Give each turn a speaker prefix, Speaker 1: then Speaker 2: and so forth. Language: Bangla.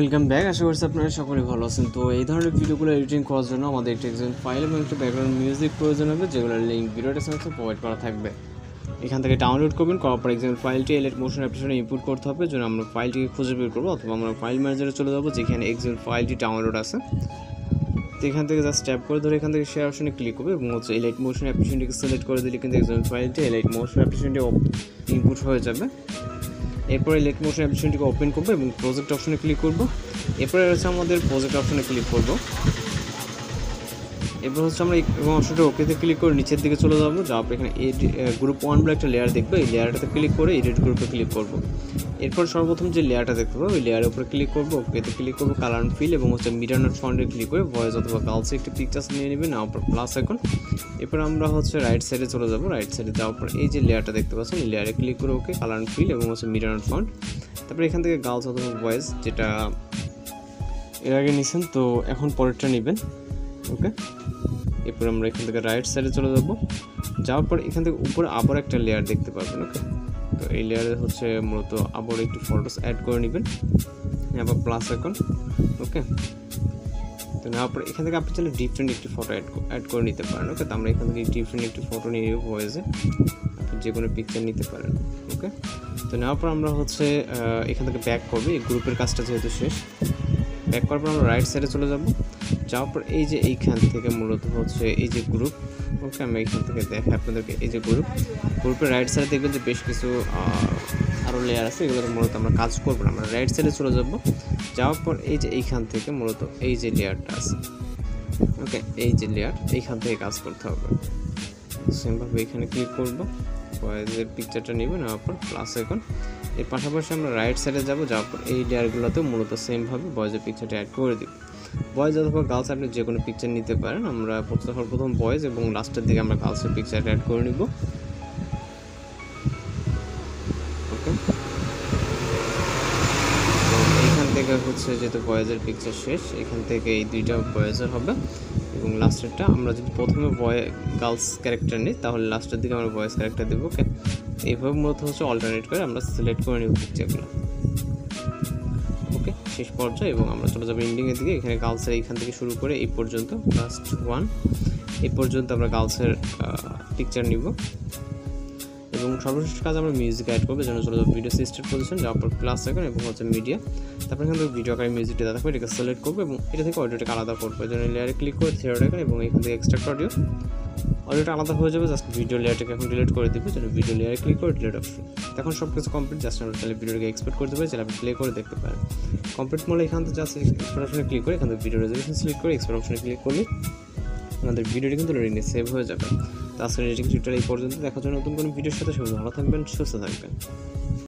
Speaker 1: Welcome back. আশা করছি আপনারা সকলেই ভালো আছেন। তো এই ধরনের ভিডিওগুলো এডিটিং করার জন্য আমাদের একটা এক্সেল ফাইল এবং একটা ব্যাকগ্রাউন্ড মিউজিক প্রয়োজন হবে, যেগুলোর লিঙ্ক ভিডিও ডেসক্রিপশনে প্রোভাইড করা থাকবে। এখান থেকে ডাউনলোড করবেন, করার পর এক্সেল ফাইলটি এলিট মোশন অ্যাপ্লিকেশনে ইনপুট করতে হবে। যেন আমরা ফাইলটিকে খুঁজে বের করবো, অথবা আমরা ফাইল ম্যানেজারে চলে যাবো যেখানে এক্সেল ফাইলটি ডাউনলোড আছে। তো এখান থেকে জাস্ট ট্যাপ করে ধরে এখান থেকে শেয়ার অপশনে ক্লিক করবে এবং হচ্ছে এলিট মোশন অ্যাপ্লিকেশনটিকে সিলেক্ট করে দিলে কিন্তু এক্সেল ফাইলটি এলিট মোশন অ্যাপ্লিকেশনটি ইনপুট হয়ে যাবে। এরপরে এলিট মোশন অ্যাপ্লিকেশনটিকে ওপেন করবো এবং প্রজেক্ট অপশনে ক্লিক করবো। এরপরে হচ্ছে আমাদের প্রজেক্ট অপশনে ক্লিক করবো। এরপর হচ্ছে আমরা এবং অপশনটা ওকেতে ক্লিক করে নিচের দিকে চলে যাবো। যাওয়ার পর এখানে গ্রুপ 1 বলে একটা লেয়ার দেখবে, এই লেয়ারটাতে ক্লিক করে এডিট গ্রুপে ক্লিক করবো। এরপর সর্বপ্রথম যে লেয়ারটা দেখতে পাবো ওই লেয়ারের উপরে ক্লিক করবো, ওকেতে ক্লিক করবো, কালার অ্যান্ড ফিল এবং হচ্ছে মিরর নট ফন্টে ক্লিক করে ভয়েস অথবা গার্লসে একটি পিকচার নিয়ে নেবেন, নেওয়ার পর প্লাস আইকন। এরপর আমরা হচ্ছে রাইট সাইডে চলে যাবো। রাইট সাইডে যাওয়ার পর এই যে লেয়ারটা দেখতে পাচ্ছেন এই লেয়ারে ক্লিক করে ওকে, কালার অ্যান্ড ফিল এবং হচ্ছে মিরর নট ফন্ট। তারপর এখান থেকে গার্লস অথবা ভয়েস যেটা এর আগে নিছেন, তো এখন পরেরটা নেবেন। ওকে, এরপর আমরা এখান থেকে রাইট সাইডে চলে যাবো। যাওয়ার পর এখান থেকে উপরে আবার একটা লেয়ার দেখতে পাবেন। ওকে, তো এই লেয়ারে হচ্ছে মূলত আবার একটু ফটোস অ্যাড করে নেবেন, আবার প্লাস আইকন। ওকে, তো নেওয়ার পর এখান থেকে আপনি চাইলে ডিফারেন্ট একটি ফটো অ্যাড করে নিতে পারেন। ওকে, তো আমরা এখান থেকে ডিফারেন্ট একটি ফটো নিয়ে নেব ভয়েসে, আপনি যে কোনো পিকচার নিতে পারেন। ওকে, তো নেওয়ার পর আমরা হচ্ছে এখান থেকে ব্যাক করবো, এই গ্রুপের কাজটা যেহেতু শেষ। ব্যাক করার পর আমরা রাইট সাইডে চলে যাব। যাওয়ার পর এই যে এইখান থেকে মূলত হচ্ছে এই যে গ্রুপ। ওকে, আমি এইখান থেকে দেখাই আপনাদেরকে, এই যে গ্রুপের রাইট সাইডে দেখবেন যে বেশ কিছু আরও লেয়ার আছে, এগুলোতে মূলত আমরা কাজ করবো না। আমরা রাইট সাইডে চলে যাব। যাওয়ার পর এই যে এইখান থেকে মূলত এই যে লেয়ারটা আছে, ওকে, এই যে লেয়ার, এইখান থেকে কাজ করতে হবে। সেমভাবে এখানে ক্লিক করবো, ভয়েসের পিকচারটা নেবেন, নেওয়ার পর প্লাস আইকন। এর পাশাপাশি আমরা রাইট সাইডে যাবো। যাওয়ার পর এই লেয়ারগুলোতেও মূলত সেমভাবে ভয়েসের পিকচারটা অ্যাড করে দিব। বয়েজ অথবা গার্লস আপনি যে কোনো পিকচার নিতে পারেন। আমরা প্রথম বয়েজ এবং লাস্টের দিকে আমরা গার্লসের পিকচারটা অ্যাড করে নিব। ওকে, তো এইখান থেকে হচ্ছে যেহেতু বয়েজের পিকচার শেষ, এখান থেকে এই দুইটা বয়েজের হবে এবং লাস্টেরটা আমরা যদি প্রথমে গার্লস ক্যারেক্টার নিই তাহলে লাস্টের দিকে আমরা বয়েজ ক্যারেক্টার দেবো। ওকে, এইভাবে মূলত হচ্ছে অল্টারনেট করে আমরা সিলেক্ট করে নেব পিকচারগুলো। ওকে, শেষ পর্যায়ে এবং আমরা চলে যাবো এন্ডিংয়ের দিকে। এখানে গার্লসের এইখান থেকে শুরু করে এই পর্যন্ত লাস্ট 1 এই পর্যন্ত আমরা গার্লসের পিকচার নিব এবং সর্বশেষ কাজ আমরা মিউজিক অ্যাড করবো। যেন চলে যাবো ভিডিও সিস্টেম পজিশন, যাওয়ার পর প্লাস আইকন এবং হচ্ছে মিডিয়া। তারপর এখান থেকে ভিডিও আকারে মিউজিকটা দেখাবো, এটাকে সিলেক্ট করবো এবং এটা থেকে অডিওটাকে আলাদা করবো। এই জন্য লেয়ারে ক্লিক করে থিয়েটার আইকন এবং এখান থেকে এক্সট্রাক্ট অডিওটা আলাদা হয়ে যাবে। জাস্ট ভিডিও লেয়ারটাকে এখন ডিলিট করে দিবে, যেন ভিডিও লেয়ারে ক্লিক করে ডিলিট অপশন। এখন সব কিছু কমপ্লিট। জাস্ট আমরা তাহলে ভিডিওটাকে এক্সপোর্ট করতে পারি, তাহলে আপনি প্লে করে দেখতে পারেন। কমপ্লিট মলে এখান থেকে জাস্ট এক্সপোর্ট অপশনে ক্লিক করে এখান থেকে ভিডিও রেজলিউশন সিলেক্ট করে এক্সপোর্ট অপশনে ক্লিক করলে আমাদের ভিডিওটি কিন্তু রেডি সেভ হয়ে যাবে। তো আজকের এডিটিং টিউটোরিয়াল এই পর্যন্ত। দেখার জন্য নতুন কোনো ভিডিওর সাথে সবাই ভালো থাকবেন, সুস্থ থাকবেন।